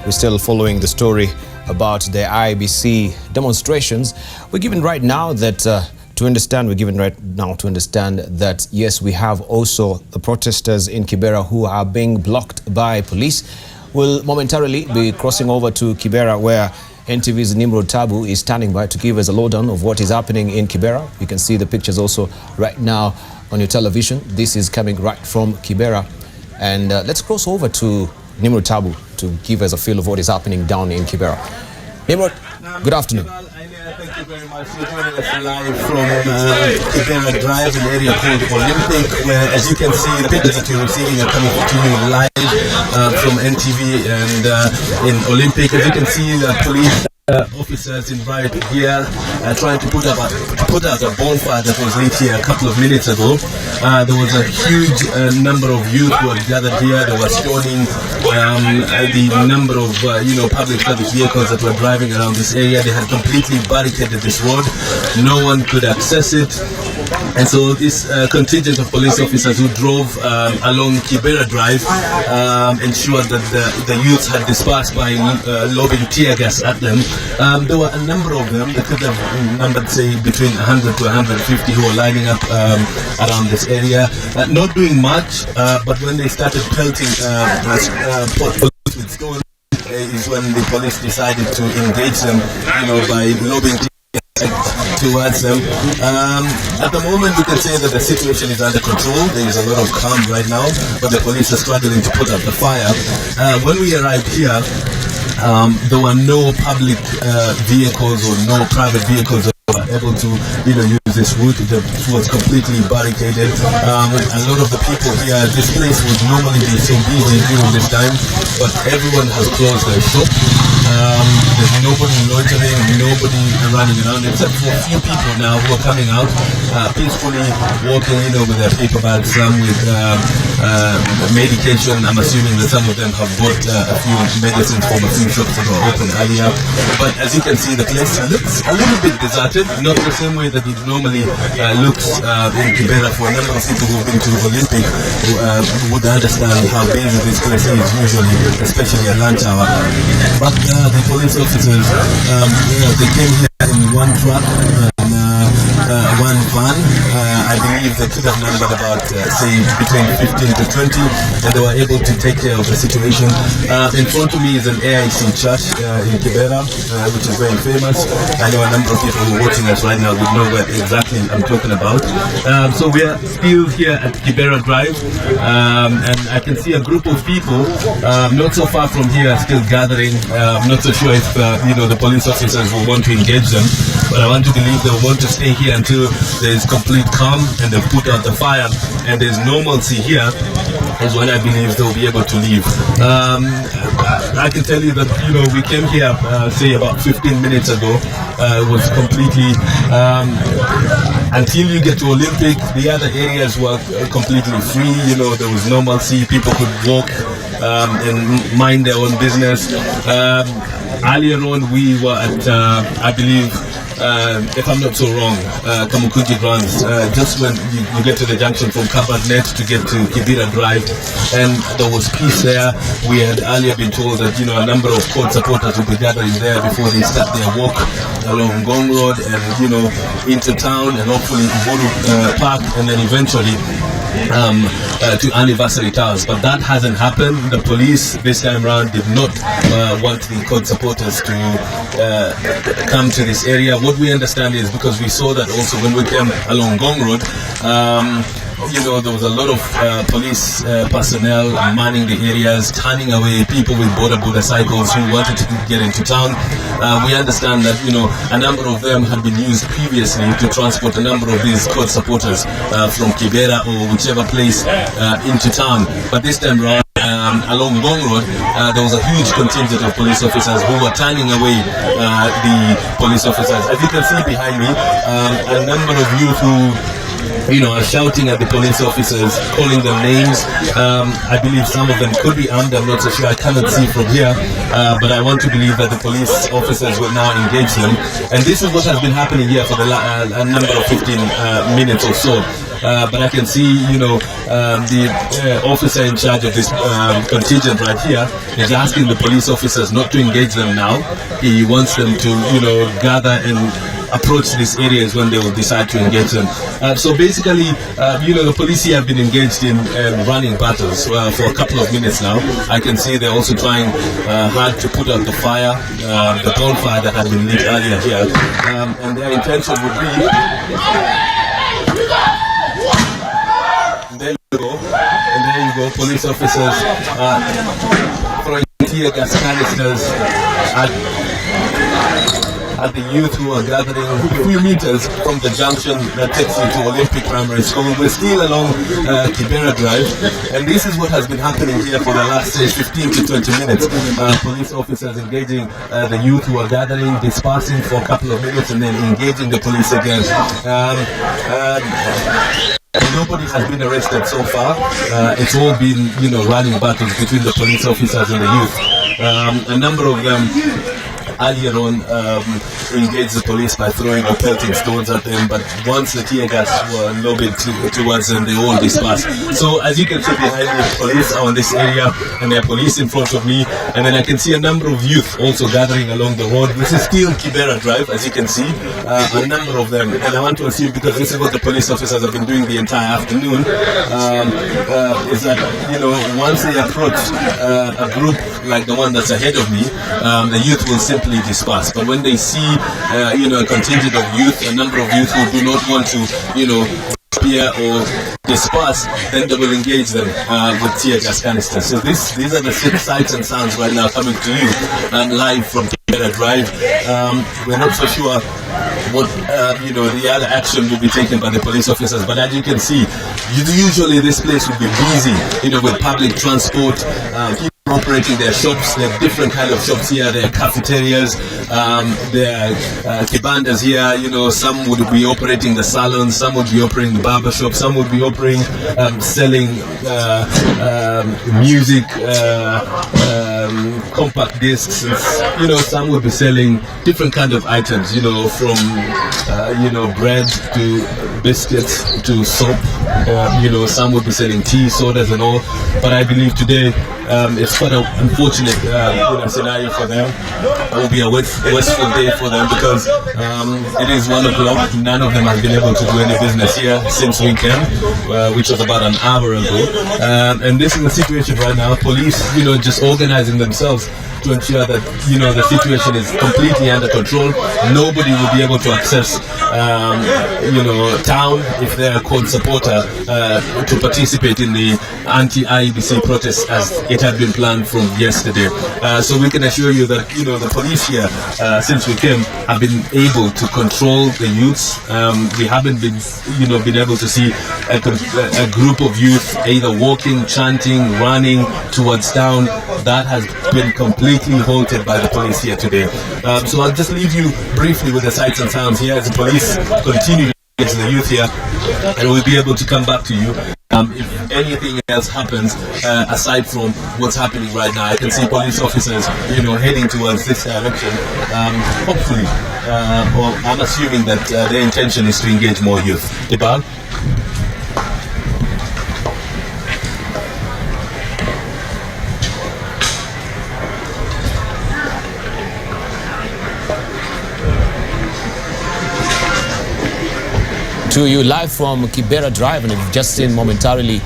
We're still following the story about the IEBC demonstrations. We're given right now that that yes, we have also the protesters in Kibera who are being blocked by police. We'll momentarily be crossing over to Kibera, where NTV's Nimrod Tabu is standing by to give us a lowdown of what is happening in Kibera. You can see the pictures also right now on your television. This is coming right from Kibera. And let's cross over to Nimrod Tabu to give us a feel of what is happening down in Kibera. Nimrod, good afternoon. Thank you very much. We're joining us live from Kibera Drive, an area called Olympic, where, as you can see, the pictures that you're receiving are coming to you live from NTV and in Olympic. As you can see, police officers in riot here trying to put out a bonfire that was lit here a couple of minutes ago. There was a huge number of youth who had gathered here. They were stoning the number of public service vehicles that were driving around this area. They had completely barricaded this road. No one could access it. And so this contingent of police officers who drove along Kibera Drive ensured that the youths had dispersed by lobbing tear gas at them. There were a number of them. They could have numbered, say, between 100 to 150 who were lining up around this area, not doing much, but when they started pelting police with stones is when the police decided to engage them, by lobbing towards them. At the moment, we can say that the situation is under control. There is a lot of calm right now, but the police are struggling to put out the fire. When we arrived here, there were no public vehicles or no private vehicles that were able to use this route. It was completely barricaded. A lot of the people here, this place would normally be so busy during this time, but everyone has closed their shop. There's nobody loitering, nobody running around, except for a few people now who are coming out peacefully, walking with their paper bags, some with medication. I'm assuming that some of them have bought a few medicines from a few shops that were open earlier. But as you can see, the place looks a little bit deserted, not the same way that it normally looks in Kibera. For a number of people who've been to the Olympic would understand how busy this place is usually, especially at lunch hour. But the police officers, they came here in one truck and one van. I believe they could have numbered about, say, between 15 to 20, and they were able to take care of the situation. In front of me is an AIC church in Kibera, which is very famous. I know a number of people who are watching us right now would know what exactly I'm talking about. So we are still here at Kibera Drive, and I can see a group of people not so far from here still gathering. I'm not so sure if the police officers will want to engage them, but I want to believe they'll want to stay here until there is complete calm and they've put out the fire and there's normalcy here, is when I believe they'll be able to leave. I can tell you that we came here say about 15 minutes ago. It was completely until you get to Olympic, the other areas were completely free. There was normalcy. People could walk and mind their own business. Earlier on, we were at I believe, if I'm not so wrong, Kamukunji grounds, just when you get to the junction from Kabarnet to get to Kibera Drive, and there was peace there. We had earlier been told that a number of court supporters will be gathering there before they start their walk along Gong Road and into town and hopefully Buru Park and then eventually to Anniversary Towers. But that hasn't happened. The police this time around did not want the court supporters to come to this area. What we understand is because we saw that also when we came along Gong Road, there was a lot of police personnel manning the areas, turning away people with border cycles who wanted to get into town. We understand that a number of them had been used previously to transport a number of these court supporters from Kibera or whichever place into town. But this time around, along Gong Road, there was a huge contingent of police officers who were turning away the police officers. As you can see behind me, a number of youth who are shouting at the police officers, calling them names. I believe some of them could be armed. I'm not so sure. I cannot see from here. But I want to believe that the police officers will now engage them. And this is what has been happening here for a number of 15 minutes or so. but I can see, the officer in charge of this contingent right here is asking the police officers not to engage them now. He wants them to, gather and approach these areas when they will decide to engage them. So basically, the police here have been engaged in running battles for a couple of minutes now. I can see they're also trying hard to put out the fire, the bonfire that had been lit earlier here, and their intention would be. There you go, police officers throwing tear gas canisters at the youth who are gathering a few meters from the junction that takes you to Olympic Primary School. We're still along Kibera Drive, and this is what has been happening here for the last, say, 15 to 20 minutes. Police officers engaging the youth who are gathering, dispersing for a couple of minutes, and then engaging the police again. Nobody has been arrested so far. It's all been, running battles between the police officers and the youth. A number of them earlier on engaged the police by throwing or pelting stones at them, but once the tear gas were lobbed towards them, they all dispersed. So as you can see behind me, police are on this area, and there are police in front of me, and then I can see a number of youth also gathering along the road. This is still Kibera Drive, as you can see, a number of them, and I want to assume, because this is what the police officers have been doing the entire afternoon, is that, once they approach a group like the one that's ahead of me, the youth will simply disperse. But when they see, a contingent of youth, a number of youth who do not want to, spear or disperse, then they will engage them with tear gas canisters. So these are the sights and sounds right now coming to you live from Kibera Drive. We're not so sure what the other action will be taken by the police officers, but as you can see, usually this place will be busy, with public transport, people operating their shops. There are different kind of shops here. There are cafeterias, there are kibandas here. Some would be operating the salons, some would be operating the barber shop, some would be operating selling music, compact discs. Some would be selling different kind of items. From bread to biscuits to soap. Some would be selling tea, sodas, and all. But I believe today it's quite an unfortunate scenario for them. It will be a wasteful day for them, because it is 1 o'clock. None of them have been able to do any business here since weekend, which was about an hour ago. And this is the situation right now. Police, just organizing themselves to ensure that the situation is completely under control. Nobody will be able to access town if they're a cold supporter to participate in the anti-IEBC protest as it had been planned from yesterday. So we can assure you that the police here, since we came, have been able to control the youths. We haven't been able to see a group of youth either walking, chanting, running towards town. That has been completely halted by the police here today. So I'll just leave you briefly with the sights and sounds here as the police continue to engage the youth here, and we'll be able to come back to you if anything else happens aside from what's happening right now. I can see police officers heading towards this direction, hopefully, or I'm assuming that their intention is to engage more youth. Ibal? To you live from Kibera Drive, and you've just seen momentarily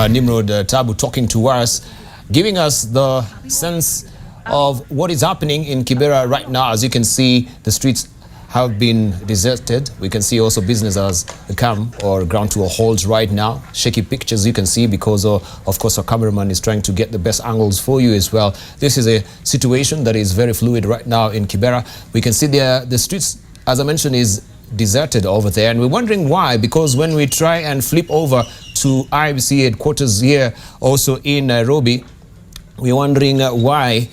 Nimrod Tabu talking to us, giving us the sense of what is happening in Kibera right now. As you can see, the streets have been deserted. We can see also business has come or ground to a halt right now. Shaky pictures you can see because of course our cameraman is trying to get the best angles for you as well. This is a situation that is very fluid right now in Kibera. We can see the streets, as I mentioned, is deserted over there, and we're wondering why, because when we try and flip over to IEBC headquarters here also in Nairobi, we're wondering why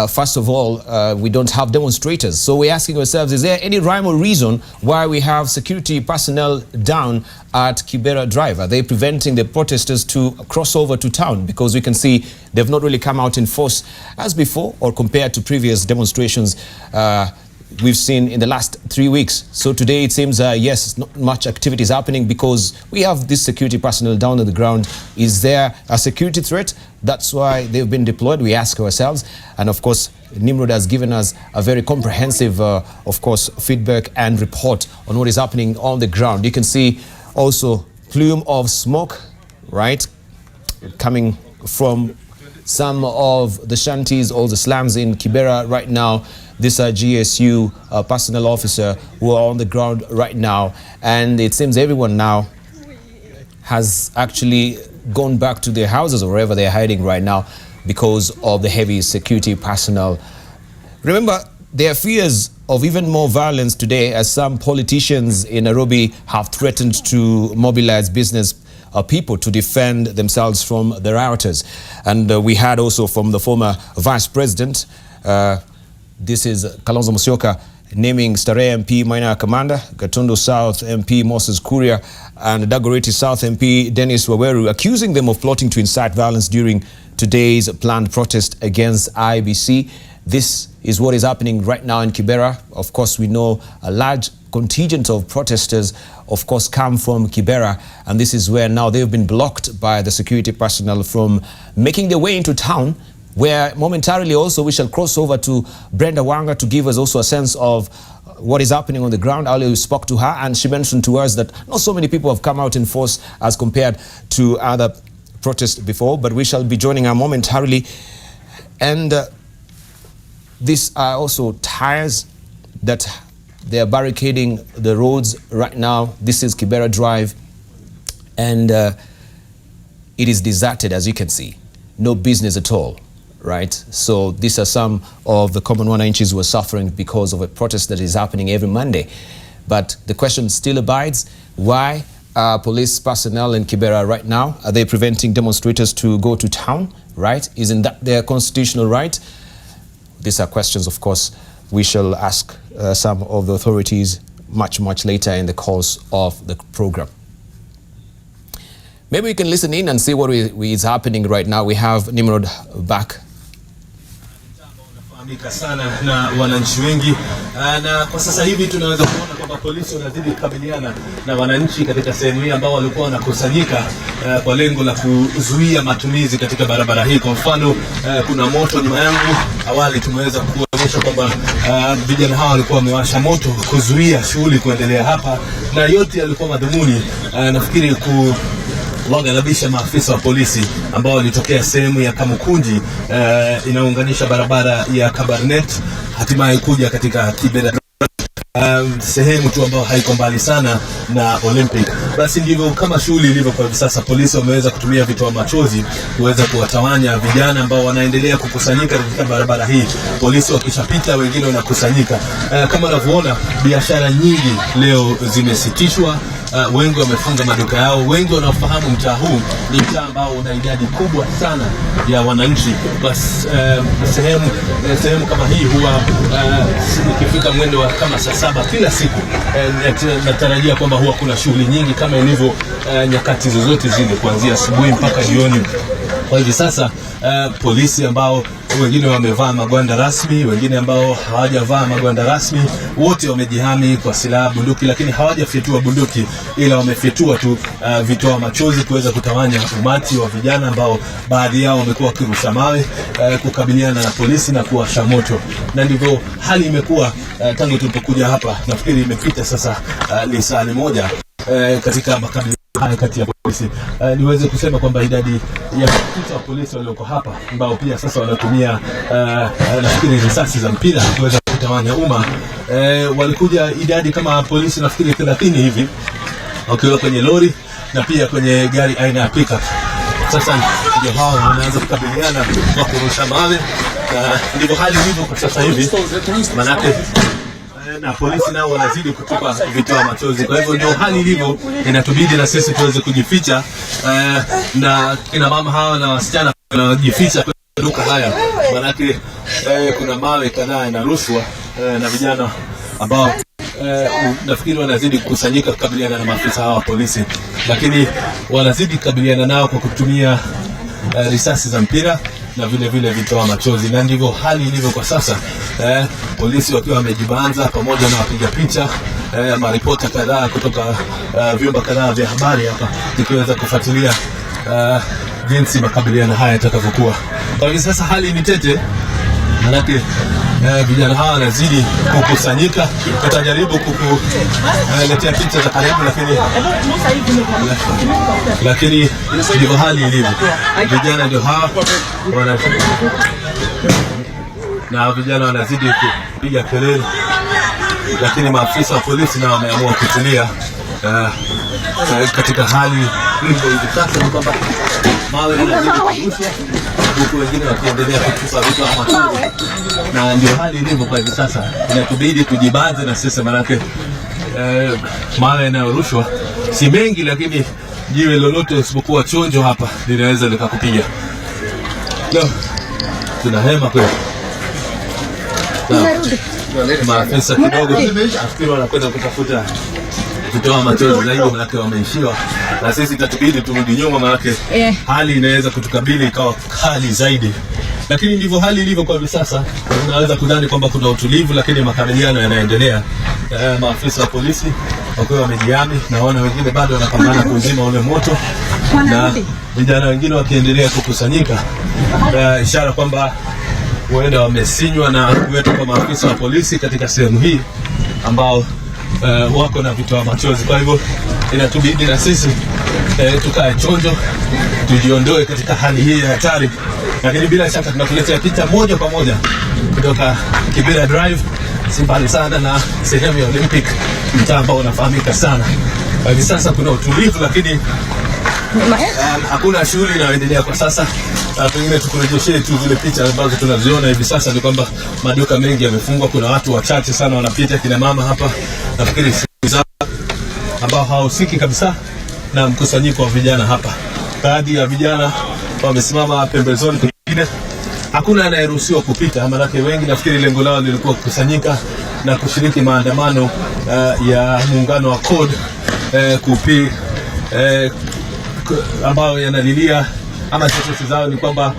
first of all we don't have demonstrators. So we're asking ourselves, is there any rhyme or reason why we have security personnel down at Kibera Drive? Are they preventing the protesters to cross over to town? Because we can see they've not really come out in force as before or compared to previous demonstrations we've seen in the last 3 weeks. So today it seems, yes, not much activity is happening because we have this security personnel down on the ground. Is there a security threat? That's why they've been deployed, we ask ourselves. And of course, Nimrod has given us a very comprehensive, of course, feedback and report on what is happening on the ground. You can see also plume of smoke, right, coming from some of the shanties or the slums in Kibera right now. This GSU personnel officer who are on the ground right now, and it seems everyone now has actually gone back to their houses or wherever they're hiding right now because of the heavy security personnel. Remember, there are fears of even more violence today as some politicians in Nairobi have threatened to mobilize business people to defend themselves from the rioters. And we had also from the former vice president, this is Kalonzo Musyoka, naming Starehe MP Minor Commander, Gatundu South MP Moses Kuria, and Dagoretti South MP Dennis Waweru, accusing them of plotting to incite violence during today's planned protest against IEBC. This is what is happening right now in Kibera. Of course, we know a large contingent of protesters, of course, come from Kibera, and this is where now they've been blocked by the security personnel from making their way into town, where momentarily also we shall cross over to Brenda Wanga to give us also a sense of what is happening on the ground. Earlier we spoke to her and she mentioned to us that not so many people have come out in force as compared to other protests before, but we shall be joining her momentarily. And these are also tires that they are barricading the roads right now. This is Kibera Drive, and it is deserted, as you can see. No business at all, right? So these are some of the common wananchis who are suffering because of a protest that is happening every Monday. But the question still abides, why are police personnel in Kibera right now? Are they preventing demonstrators to go to town, right? Isn't that their constitutional right? These are questions, of course, we shall ask some of the authorities much later in the course of the program. Maybe we can listen in and see what is happening right now. We have Nimrod back. Sana na wananchi wengi, na kwa sasa hivi tunaweza kuona kwamba polisi wanazidi kukabiliana na wananchi katika sehemu hii ambao walikuwa wanakusanyika kwa lengo la kuzuia matumizi katika barabara hii. Kwa mfano, kuna moto nyuma yangu. Awali tumeweza kuonyesha kwamba vijana hawa walikuwa wamewasha moto kuzuia shughuli kuendelea hapa, na yote yalikuwa madhumuni nafikiri wagalabisha maafisa wa polisi ambao walitokea sehemu ya Kamukunji inaunganisha barabara ya Kabarnet hatimaye kuja katika Kibera, sehemu tu ambao haiko mbali sana na Olympic. Basi ndivyo kama shughuli ilivyo kwa hivi sasa. Polisi wameweza kutumia vitoa machozi kuweza kuwatawanya vijana ambao wanaendelea kukusanyika katika barabara hii. Polisi wakishapita, wengine wanakusanyika. Kama unavyoona, biashara nyingi leo zimesitishwa. Wengi wamefunga maduka yao. Wengi wanafahamu mtaa huu ni mtaa ambao una idadi kubwa sana ya wananchi. Basi sehemu kama hii huwa ikifika mwendo wa kama saa 7 kila siku, natarajia kwamba huwa kuna shughuli nyingi kama ilivyo nyakati zozote zile, kuanzia asubuhi mpaka jioni. Kwa hivi sasa polisi ambao wengine wamevaa magwanda rasmi, wengine ambao hawajavaa magwanda rasmi, wote wamejihami kwa silaha, bunduki, lakini hawajafyatua bunduki, ila wamefyatua tu vitoa machozi kuweza kutawanya umati wa vijana ambao baadhi yao wamekuwa wakirusha mawe kukabiliana na polisi na kuwasha moto. Na ndivyo hali imekuwa tangu tulipokuja hapa. Nafikiri imepita sasa saa 1 katika makabiliano haya kati ya polisi. Niweze kusema kwamba idadi ya maafisa wa polisi walioko hapa ambao pia sasa wanatumia nafikiri risasi za mpira kuweza kutawanya umma, walikuja idadi kama polisi nafikiri 30 hivi wakiwa kwenye lori na pia kwenye gari aina ya pickup. Sasa ndio hao wanaanza kukabiliana kwa kurusha mawe, ndivyo hali ilivyo kwa sasa hivi, manake na polisi nao wanazidi kutupa vitoa machozi. Kwa hivyo ndio hali ilivyo, inatubidi na sisi tuweze kujificha, na kina mama hawa na wasichana wanajificha kwenye duka haya, manake kuna mawe kadhaa yanarushwa na vijana ambao nafikiri wanazidi kukusanyika kukabiliana na maafisa hawa wa polisi, lakini wanazidi kukabiliana nao kwa kutumia risasi za mpira na vile vile vitoa machozi, na ndivyo hali ilivyo kwa sasa. Polisi wakiwa wamejibanza pamoja na wapiga picha, maripota kadhaa kutoka vyombo kadhaa vya habari hapa tukiweza kufuatilia jinsi makabiliano haya yatakavyokuwa. Kwa hivi sasa hali ni tete, manake vijana hawa wanazidi kukusanyika. Tutajaribu kukuletea picha za karibu, lakini ndivyo hali ilivyo. Vijana ndio hawa na vijana wanazidi kupiga kelele, lakini maafisa wa polisi nao wameamua kutulia katika hali ilivyo hivi sasa. Ni kwamba mawe yanazidi kurushwa huku wengine wakiendelea kutupa vitu ama mawe, na ndio hali ilivyo kwa hivi sasa. Inatubidi tujibanze na sisi, manake mawe yanayorushwa si mengi, lakini jiwe lolote usipokuwa chonjo hapa linaweza likakupiga. Leo tuna hema kweli. Maafisa kidogo nafikiri wanakwenda kutafuta kutoa machozi zaidi, manake wameishiwa, na sisi itatubidi turudi nyuma, manake hali inaweza kutukabili ikawa kali zaidi. Lakini ndivyo hali ilivyo kwa hivi sasa. Unaweza kudhani kwamba kuna utulivu, lakini makabiliano yanaendelea. Maafisa wa polisi wakiwa wamejihami, naona wengine bado wanapambana kuzima ule moto, na vijana wengine wakiendelea kukusanyika, ishara kwamba huenda wamesinywa na kuwekwa kwa maafisa wa polisi katika sehemu hii ambao wako na vitoa machozi. Kwa hivyo inatubidi na sisi tukae chonjo, tujiondoe katika hali hii ya hatari. Lakini bila shaka tunakuletea picha moja kwa moja kutoka Kibera Drive, si mbali sana na sehemu ya Olympic, mtaa ambao unafahamika sana. Hivi sasa kuna utulivu, lakini hakuna shughuli inayoendelea kwa sasa. Pengine tukurejeshee tu zile picha ambazo tunaziona hivi sasa. Ni kwamba maduka mengi yamefungwa, kuna watu wachache sana wanapita, kina mama hapa, nafikiri ambao hawahusiki kabisa na mkusanyiko wa vijana hapa. Baadhi ya vijana wamesimama pembezoni, kwingine hakuna anayeruhusiwa kupita, maanake wengi nafikiri lengo lao lilikuwa kukusanyika na kushiriki maandamano ya muungano wa CORD ambayo yanalilia ama tetesi zao ni kwamba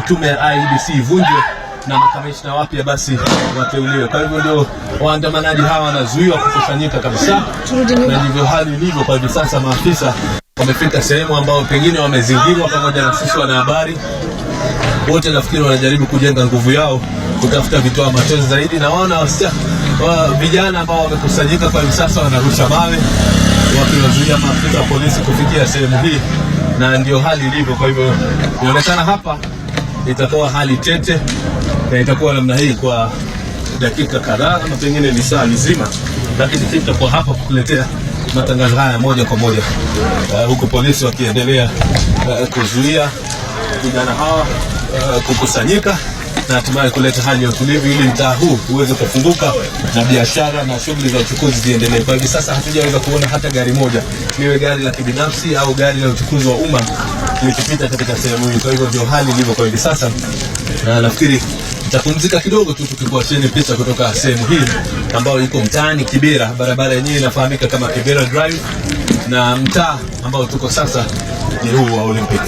tume ya IEBC ivunjwe na makamishna wapya basi wateuliwe. Kwa hivyo ndio waandamanaji hawa wanazuiwa kukusanyika kabisa, na ndivyo hali ilivyo kwa hivi sasa. Maafisa wamefika sehemu ambao pengine wamezingirwa pamoja na sisi wanahabari. Wote nafikiri wanajaribu kujenga nguvu yao kutafuta vitoa machozi zaidi, na vijana ambao wamekusanyika kwa hivi sasa wanarusha mawe wakiwazuia maafisa wa polisi kufikia sehemu hii, na ndio hali ilivyo. Kwa hivyo inaonekana hapa itakuwa hali tete, na itakuwa namna hii kwa dakika kadhaa ama pengine ni saa nzima, lakini tutakuwa hapa kukuletea matangazo haya moja kwa moja, huku polisi wakiendelea kuzuia vijana hawa kukusanyika na hatimaye kuleta hali ya utulivu ili mtaa huu uweze kufunguka na biashara na shughuli za uchukuzi ziendelee. Kwa hivi sasa hatujaweza kuona hata gari moja, liwe gari la kibinafsi au gari la uchukuzi wa umma, likipita katika sehemu hii. Kwa hivyo ndio hali ilivyo kwa hivi sasa, na nafikiri tutapumzika kidogo tu tukikuacheni picha kutoka sehemu hii ambayo iko mtaani Kibera. Barabara yenyewe inafahamika kama Kibera Drive, na mtaa ambao tuko sasa ni huu wa Olympic.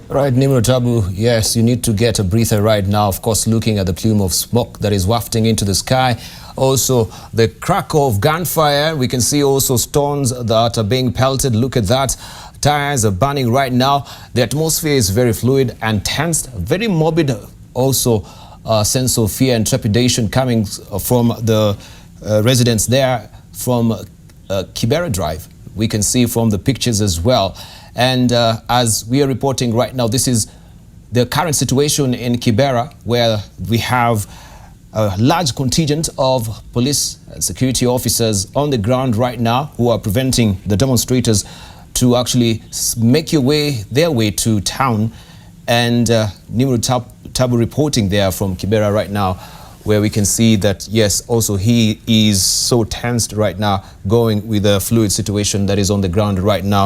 Right, Nimrod Tabu, yes, you need to get a breather right now, of course, looking at the plume of smoke that is wafting into the sky. Also, the crack of gunfire. We can see also stones that are being pelted. Look at that. Tires are burning right now. The atmosphere is very fluid and tense, very morbid. Also, a sense of fear and trepidation coming from the residents there from Kibera Drive. We can see from the pictures as well. And as we are reporting right now, this is the current situation in Kibera, where we have a large contingent of police and security officers on the ground right now who are preventing the demonstrators to actually make their way to town. And Nimrod Tabu reporting there from Kibera right now, where we can see that, yes, also he is so tensed right now, going with the fluid situation that is on the ground right now.